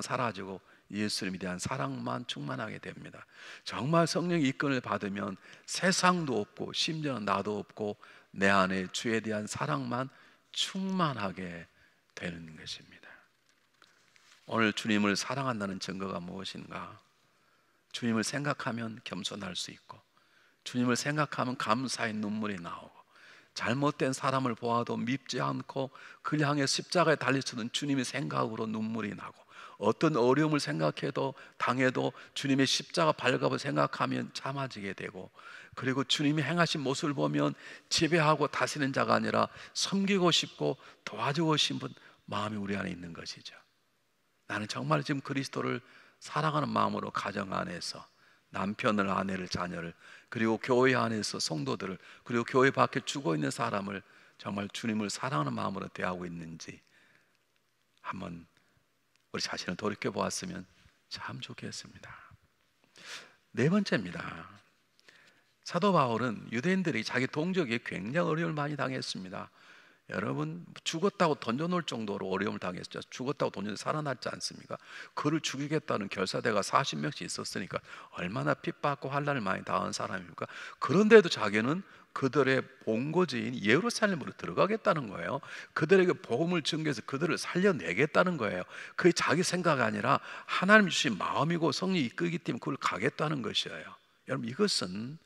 S1: 사라지고 예수님에 대한 사랑만 충만하게 됩니다. 정말 성령 이끌을 받으면 세상도 없고 심지어는 나도 없고 내 안에 주에 대한 사랑만 충만하게 되는 것입니다. 오늘 주님을 사랑한다는 증거가 무엇인가? 주님을 생각하면 겸손할 수 있고, 주님을 생각하면 감사의 눈물이 나오고, 잘못된 사람을 보아도 밉지 않고 그를 향해 십자가에 달리시는 주님의 생각으로 눈물이 나고, 어떤 어려움을 생각해도 당해도 주님의 십자가 발갑을 생각하면 참아지게 되고, 그리고 주님이 행하신 모습을 보면 지배하고 다스리는 자가 아니라 섬기고 싶고 도와주고 싶은 마음이 우리 안에 있는 것이죠. 나는 정말 지금 그리스도를 사랑하는 마음으로 가정 안에서 남편을, 아내를, 자녀를, 그리고 교회 안에서 성도들을, 그리고 교회 밖에 죽어 있는 사람을 정말 주님을 사랑하는 마음으로 대하고 있는지 한번 우리 자신을 돌이켜 보았으면 참 좋겠습니다. 네 번째입니다. 사도 바울은 유대인들이 자기 동족에게 굉장히 어려움을 많이 당했습니다. 여러분, 죽었다고 던져놓을 정도로 어려움을 당했죠. 죽었다고 던져서 살아났지 않습니까? 그를 죽이겠다는 결사대가 40명씩 있었으니까 얼마나 핍박과 환난을 많이 당한 사람입니까? 그런데도 자기는 그들의 본거지인 예루살렘으로 들어가겠다는 거예요. 그들에게 복음을 전개해서 그들을 살려내겠다는 거예요. 그게 자기 생각이 아니라 하나님 주신 마음이고 성령이 이끌기 때문에 그걸 가겠다는 것이에요. 여러분, 이것은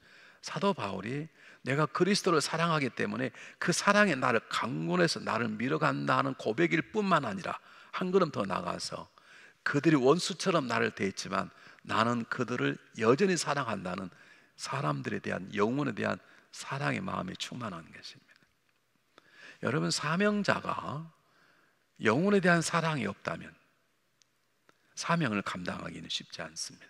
S1: 사도 바울이 내가 그리스도를 사랑하기 때문에 그 사랑에 나를 강권해서 나를 밀어간다는 고백일 뿐만 아니라 한 걸음 더 나가서 그들이 원수처럼 나를 대했지만 나는 그들을 여전히 사랑한다는 사람들에 대한, 영혼에 대한 사랑의 마음이 충만한 것입니다. 여러분, 사명자가 영혼에 대한 사랑이 없다면 사명을 감당하기는 쉽지 않습니다.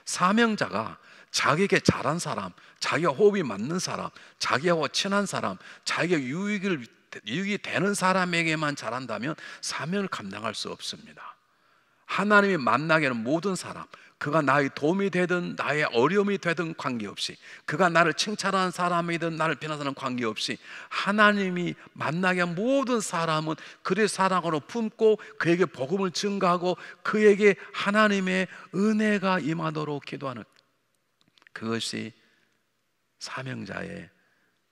S1: 사명자가 자기에게 잘한 사람, 자기와 호흡이 맞는 사람, 자기하고 친한 사람, 자기가 유익이 되는 사람에게만 잘한다면 사명을 감당할 수 없습니다. 하나님이 만나게 하는 모든 사람, 그가 나의 도움이 되든 나의 어려움이 되든 관계없이, 그가 나를 칭찬하는 사람이든 나를 비난하는 관계없이, 하나님이 만나게 한 모든 사람은 그의 사랑으로 품고 그에게 복음을 증가하고 그에게 하나님의 은혜가 임하도록 기도하는, 그것이 사명자의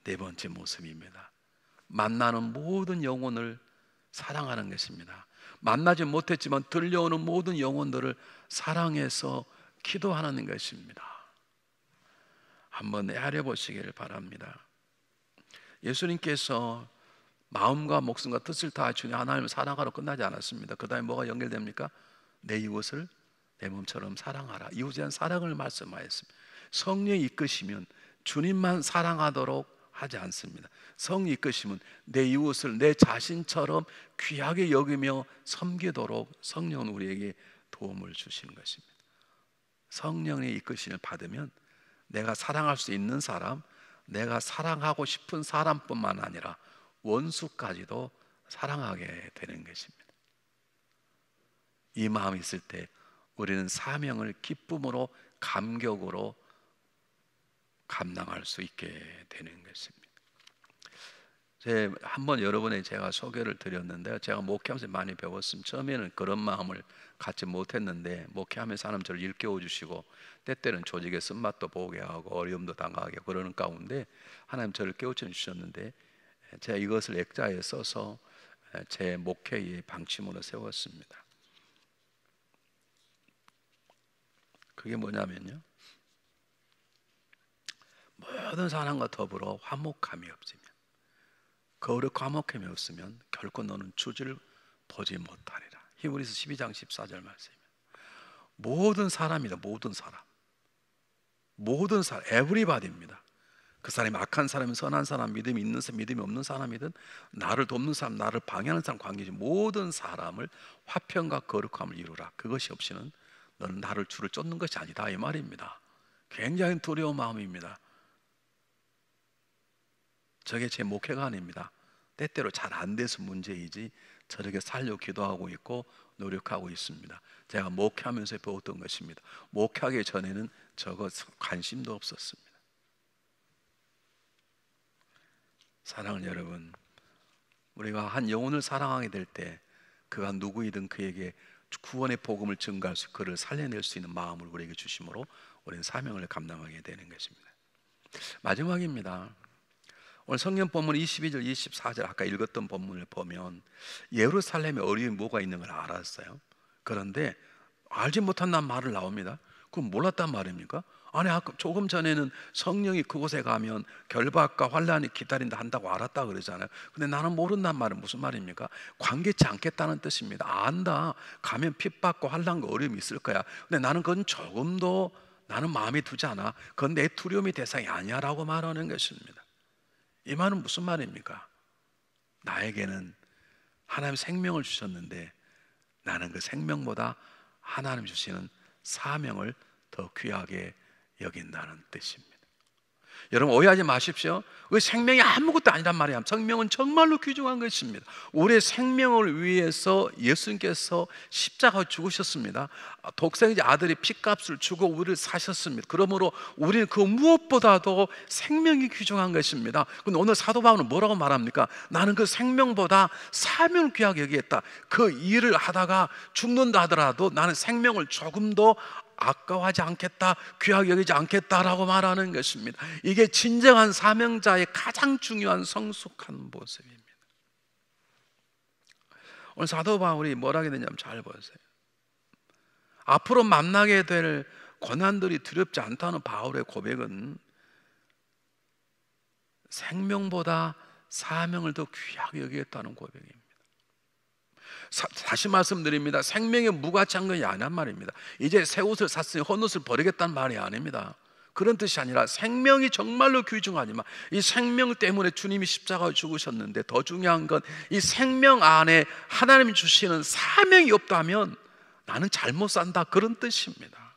S1: 네 번째 모습입니다. 만나는 모든 영혼을 사랑하는 것입니다. 만나지 못했지만 들려오는 모든 영혼들을 사랑해서 기도하는 것입니다. 한번 헤아려 보시길 바랍니다. 예수님께서 마음과 목숨과 뜻을 다해 주님 하나님을 사랑하러 끝나지 않았습니다. 그 다음에 뭐가 연결됩니까? 내 이웃을 내 몸처럼 사랑하라. 이웃에 대한 사랑을 말씀하였습니다. 성령이 이끄시면 주님만 사랑하도록 하지 않습니다. 성령이 이끄시면 내 이웃을 내 자신처럼 귀하게 여기며 섬기도록 성령은 우리에게 도움을 주시는 것입니다. 성령의 이끄심을 받으면 내가 사랑할 수 있는 사람, 내가 사랑하고 싶은 사람뿐만 아니라 원수까지도 사랑하게 되는 것입니다. 이 마음이 있을 때 우리는 사명을 기쁨으로, 감격으로 감당할 수 있게 되는 것입니다. 한번 여러분에 제가 소개를 드렸는데, 제가 목회하면서 많이 배웠습니다. 처음에는 그런 마음을 갖지 못했는데 목회하면서 하나님 저를 일깨워 주시고, 때때는 조직의 쓴맛도 보게 하고 어려움도 당하게 그러는 가운데 하나님 저를 깨우쳐 주셨는데, 제가 이것을 액자에 써서 제 목회의 방침으로 세웠습니다. 그게 뭐냐면요, 모든 사람과 더불어 화목함이 없으면, 거룩 화목함이 없으면 결코 너는 주를 보지 못하리라. 히브리서 12장 14절 말씀입니다. 모든 사람이다. 모든 사람, 에브리바디입니다. 그 사람이 악한 사람이든 선한 사람, 믿음이 있는 사람, 믿음이 없는 사람이든, 나를 돕는 사람, 나를 방해하는 사람 관계지, 모든 사람을 화평과 거룩함을 이루라. 그것이 없이는 너는 나를 주를 쫓는 것이 아니다, 이 말입니다. 굉장히 두려운 마음입니다. 저게 제 목회가 아닙니다. 때때로 잘 안 돼서 문제이지 저렇게 살려고 기도하고 있고 노력하고 있습니다. 제가 목회하면서 배웠던 것입니다. 목회하기 전에는 저거 관심도 없었습니다. 사랑하는 여러분, 우리가 한 영혼을 사랑하게 될 때 그가 누구이든 그에게 구원의 복음을 증가할 수, 그를 살려낼 수 있는 마음을 우리에게 주심으로 우리는 사명을 감당하게 되는 것입니다. 마지막입니다. 오늘 성경 본문 22절 24절 아까 읽었던 본문을 보면 예루살렘에 어려움이 뭐가 있는 걸 알았어요. 그런데 알지 못한다는 말을 나옵니다. 그럼 몰랐단 말입니까? 아니, 아까 조금 전에는 성령이 그곳에 가면 결박과 환란이 기다린다 한다고 알았다 그러잖아요. 근데 나는 모른단 말은 무슨 말입니까? 관계치 않겠다는 뜻입니다. 안다. 가면 핍박과 환란과 어려움이 있을 거야. 근데 나는 그건 조금도 나는 마음에 두지 않아. 그건 내 두려움의 대상이 아니야 라고 말하는 것입니다. 이 말은 무슨 말입니까? 나에게는 하나님 생명을 주셨는데 나는 그 생명보다 하나님 주시는 사명을 더 귀하게 여긴다는 뜻입니다. 여러분 오해하지 마십시오. 그 생명이 아무것도 아니란 말이야. 생명은 정말로 귀중한 것입니다. 우리의 생명을 위해서 예수님께서 십자가에 죽으셨습니다. 독생자 아들이 피값을 주고 우리를 사셨습니다. 그러므로 우리는 그 무엇보다도 생명이 귀중한 것입니다. 근데 오늘 사도 바울은 뭐라고 말합니까? 나는 그 생명보다 사명을 귀하게 여기겠다. 그 일을 하다가 죽는다 하더라도 나는 생명을 조금도 아까워하지 않겠다, 귀하게 여기지 않겠다라고 말하는 것입니다. 이게 진정한 사명자의 가장 중요한 성숙한 모습입니다. 오늘 사도 바울이 뭐라 하게 되냐면 잘 보세요. 앞으로 만나게 될 고난들이 두렵지 않다는 바울의 고백은 생명보다 사명을 더 귀하게 여기겠다는 고백입니다. 다시 말씀드립니다. 생명에 무가치한 것이 아니란 말입니다. 이제 새 옷을 샀으니 헌 옷을 버리겠다는 말이 아닙니다. 그런 뜻이 아니라 생명이 정말로 귀중하지만 이 생명 때문에 주님이 십자가에 죽으셨는데 더 중요한 건 이 생명 안에 하나님이 주시는 사명이 없다면 나는 잘못 산다, 그런 뜻입니다.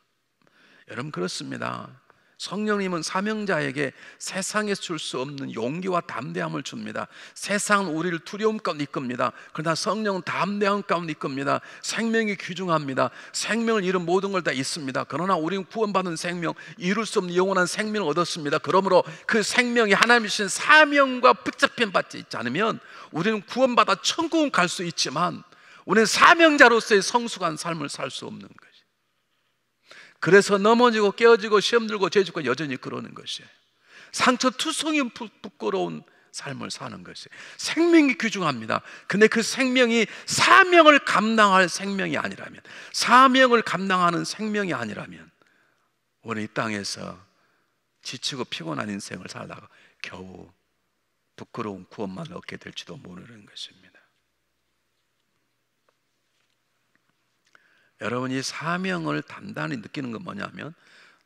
S1: 여러분 그렇습니다. 성령님은 사명자에게 세상에서 줄 수 없는 용기와 담대함을 줍니다. 세상은 우리를 두려움 가운데 이끕니다. 그러나 성령은 담대함 가운데 이끕니다. 생명이 귀중합니다. 생명을 잃은 모든 걸 다 있습니다. 그러나 우리는 구원받은 생명, 이룰 수 없는 영원한 생명을 얻었습니다. 그러므로 그 생명이 하나님이 주신 사명과 붙잡힘 받지 있지 않으면 우리는 구원받아 천국은 갈 수 있지만 우리는 사명자로서의 성숙한 삶을 살 수 없는 것이에요. 그래서 넘어지고 깨어지고 시험 들고 죄 짓고 여전히 그러는 것이에요. 상처투성이 부끄러운 삶을 사는 것이에요. 생명이 귀중합니다. 근데 그 생명이 사명을 감당할 생명이 아니라면, 사명을 감당하는 생명이 아니라면 우리 이 땅에서 지치고 피곤한 인생을 살다가 겨우 부끄러운 구원만 얻게 될지도 모르는 것입니다. 여러분이 사명을 단단히 느끼는 건 뭐냐면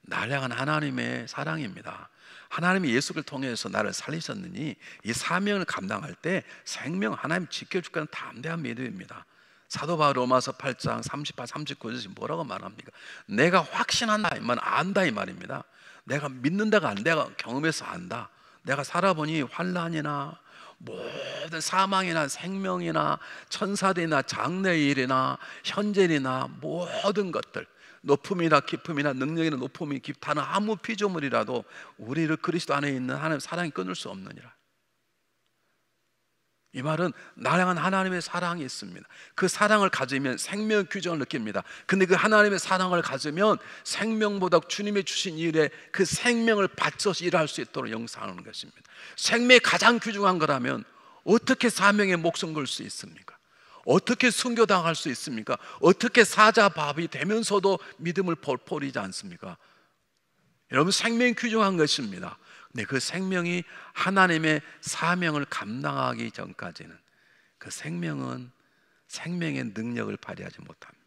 S1: 나를 향한 하나님의 사랑입니다. 하나님이 예수를 통해서 나를 살리셨느니 이 사명을 감당할 때 생명 하나님 지켜줄 거는 담대한 믿음입니다. 사도 바울 로마서 8장 38, 39절에 뭐라고 말합니까? 내가 확신한다 이 말, 안다 이 말입니다. 내가 믿는다가 아니라 내가 경험해서 안다. 내가 살아보니 환난이나 모든 사망이나 생명이나 천사들이나 장래일이나 현재이나 모든 것들, 높음이나 깊음이나 능력이나 높음이 깊다는 아무 피조물이라도 우리를 그리스도 안에 있는 하나님 사랑이 끊을 수 없느니라. 이 말은 나를 향한 하나님의 사랑이 있습니다. 그 사랑을 가지면 생명 규정을 느낍니다. 근데 그 하나님의 사랑을 가지면 생명보다 주님이 주신 일에 그 생명을 바쳐서 일할 수 있도록 영상하는 것입니다. 생명이 가장 귀중한 거라면 어떻게 사명에 목숨 걸 수 있습니까? 어떻게 순교당할 수 있습니까? 어떻게 사자밥이 되면서도 믿음을 버리지 않습니까? 여러분, 생명이 귀중한 것입니다. 근데 그 생명이 하나님의 사명을 감당하기 전까지는 그 생명은 생명의 능력을 발휘하지 못합니다.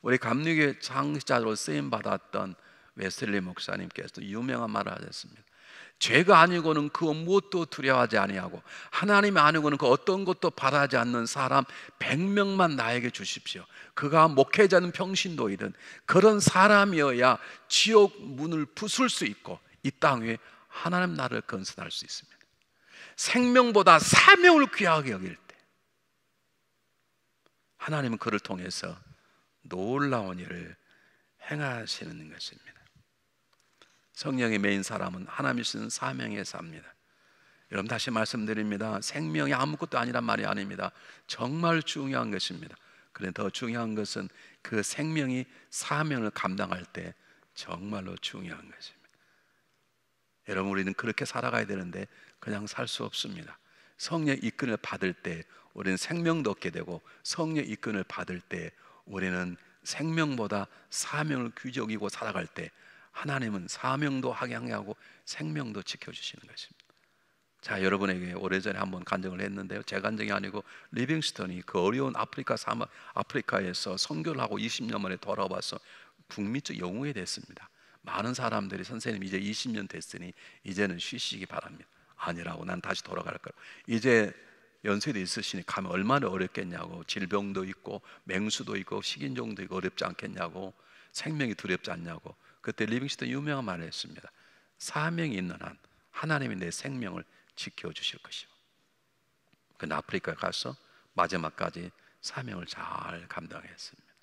S1: 우리 감리교회 창시자로 쓰임 받았던 웨슬리 목사님께서 유명한 말을 하셨습니다. 죄가 아니고는 그 무엇도 두려워하지 아니하고 하나님이 아니고는 그 어떤 것도 바라지 않는 사람 100명만 나에게 주십시오. 그가 목회자는 평신도이든 그런 사람이어야 지옥 문을 부술 수 있고 이 땅 위에 하나님 나라를 건설할 수 있습니다. 생명보다 사명을 귀하게 여길 때 하나님은 그를 통해서 놀라운 일을 행하시는 것입니다. 성령의 메인 사람은 하나님이 주신 사명에 삽니다. 여러분, 다시 말씀드립니다. 생명이 아무것도 아니란 말이 아닙니다. 정말 중요한 것입니다. 그런데 더 중요한 것은 그 생명이 사명을 감당할 때 정말로 중요한 것입니다. 여러분, 우리는 그렇게 살아가야 되는데 그냥 살 수 없습니다. 성령의 이끌을 받을 때 우리는 생명도 얻게 되고 성령의 이끌을 받을 때 우리는 생명보다 사명을 귀히 여기고 살아갈 때 하나님은 사명도 향하고 생명도 지켜주시는 것입니다. 자, 여러분에게 오래전에 한번 간증을 했는데요, 제 간증이 아니고 리빙스턴이 그 어려운 아프리카에서 선교를 하고 20년 만에 돌아와서 국민적 영웅이 됐습니다. 많은 사람들이 선생님 이제 20년 됐으니 이제는 쉬시기 바랍니다. 아니라고, 난 다시 돌아갈 거라고. 이제 연세도 있으시니 가면 얼마나 어렵겠냐고. 질병도 있고 맹수도 있고 식인종도 있고 어렵지 않겠냐고. 생명이 두렵지 않냐고. 그때 리빙스턴 유명한 말을 했습니다. 사명이 있는 한 하나님이 내 생명을 지켜주실 것이요. 근데 아프리카에 가서 마지막까지 사명을 잘 감당했습니다.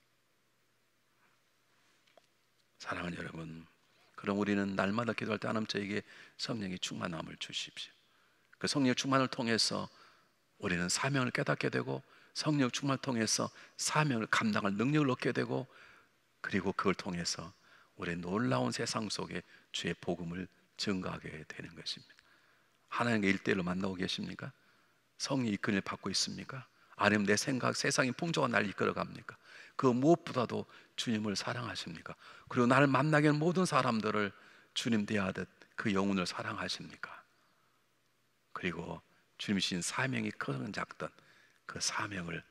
S1: 사랑하는 여러분, 그럼 우리는 날마다 기도할 때 하나님 저에게 성령의 충만함을 주십시오. 그 성령의 충만을 통해서 우리는 사명을 깨닫게 되고 성령의 충만을 통해서 사명을 감당할 능력을 얻게 되고 그리고 그걸 통해서 우리의 놀라운 세상 속에 주의 복음을 증거하게 되는 것입니다. 하나님과 1대1로 만나고 계십니까? 성령의 이끌을 받고 있습니까? 아니면 내 생각, 세상의 풍조가 날 이끌어갑니까? 그 무엇보다도 주님을 사랑하십니까? 그리고 나를 만나게 하는 모든 사람들을 주님 대하듯 그 영혼을 사랑하십니까? 그리고 주님이 주신 사명이 크든 작든 그 사명을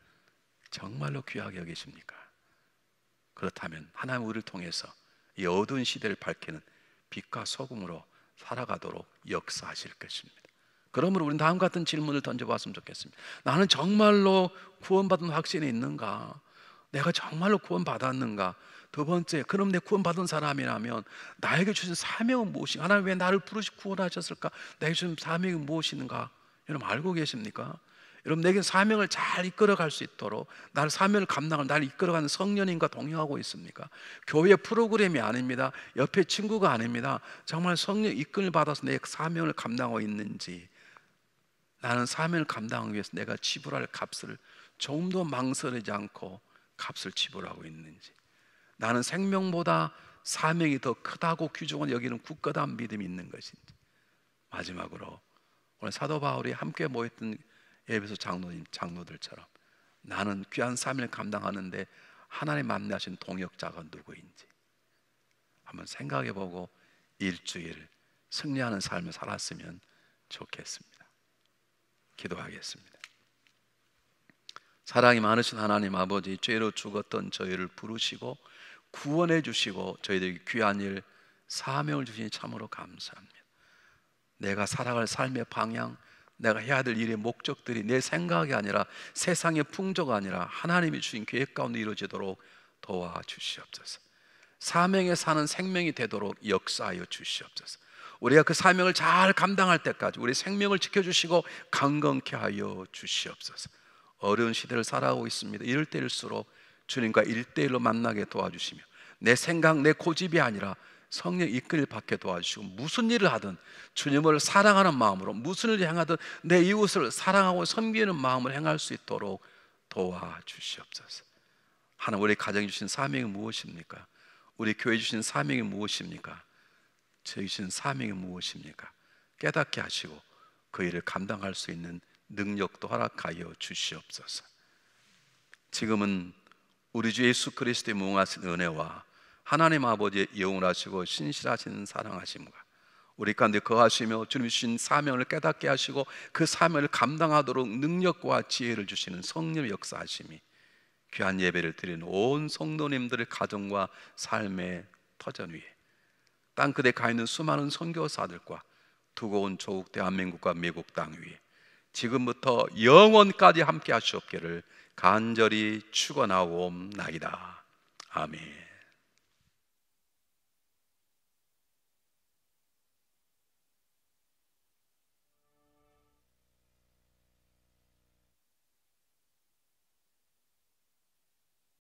S1: 정말로 귀하게 여기십니까? 그렇다면 하나님 우리를 통해서 이 어두운 시대를 밝히는 빛과 소금으로 살아가도록 역사하실 것입니다. 그러므로 우리는 다음 같은 질문을 던져봤으면 좋겠습니다. 나는 정말로 구원받은 확신이 있는가? 내가 정말로 구원받았는가? 두 번째, 그럼 내 구원받은 사람이라면 나에게 주신 사명은 무엇인가? 하나님 왜 나를 부르시 구원하셨을까? 나에게 주신 사명이 무엇인가? 여러분 알고 계십니까? 여러분, 내게 사명을 잘 이끌어갈 수 있도록 나를 사명을 감당할 나를 이끌어가는 성령님과 동행하고 있습니까? 교회 프로그램이 아닙니다. 옆에 친구가 아닙니다. 정말 성령 이끌을 받아서 내 사명을 감당하고 있는지, 나는 사명을 감당하기 위해서 내가 지불할 값을 조금도 망설이지 않고 값을 지불하고 있는지, 나는 생명보다 사명이 더 크다고 귀중한 여기는 굳건한 믿음이 있는 것인지, 마지막으로 오늘 사도 바울이 함께 모였던 에베소 장로들처럼 나는 귀한 사명을 감당하는데 하나님 만나신 동역자가 누구인지 한번 생각해보고 일주일 승리하는 삶을 살았으면 좋겠습니다. 기도하겠습니다. 사랑이 많으신 하나님 아버지, 죄로 죽었던 저희를 부르시고 구원해 주시고 저희들에게 귀한 일, 사명을 주시니 참으로 감사합니다. 내가 살아갈 삶의 방향, 내가 해야 될 일의 목적들이 내 생각이 아니라 세상의 풍조가 아니라 하나님이 주신 계획 가운데 이루어지도록 도와주시옵소서. 사명에 사는 생명이 되도록 역사하여 주시옵소서. 우리가 그 사명을 잘 감당할 때까지 우리 생명을 지켜주시고 강건케 하여 주시옵소서. 어려운 시대를 살아가고 있습니다. 이럴 때일수록 주님과 1대1로 만나게 도와주시며 내 생각, 내 고집이 아니라 성령 이끌 받게 도와주시고, 무슨 일을 하든 주님을 사랑하는 마음으로, 무슨 일을 행하든 내 이웃을 사랑하고 섬기는 마음을 행할 수 있도록 도와주시옵소서. 하나님, 우리 가정에 주신 사명이 무엇입니까? 우리 교회 주신 사명이 무엇입니까? 저희 주신 사명이 무엇입니까? 깨닫게 하시고 그 일을 감당할 수 있는 능력도 허락하여 주시옵소서. 지금은 우리 주 예수 그리스도의 무궁하신 은혜와 하나님 아버지의 영원하시고 신실하신 사랑하심과 우리 가운데 거하시며 주님 주신 사명을 깨닫게 하시고 그 사명을 감당하도록 능력과 지혜를 주시는 성령의 역사하심이 귀한 예배를 드리는 온 성도님들의 가정과 삶의 터전 위에, 땅 끝에 가 있는 수많은 선교사들과 두고 온 조국 대한민국과 미국 땅 위에 지금부터 영원까지 함께 하시옵기를 간절히 축원하옵나이다. 아멘.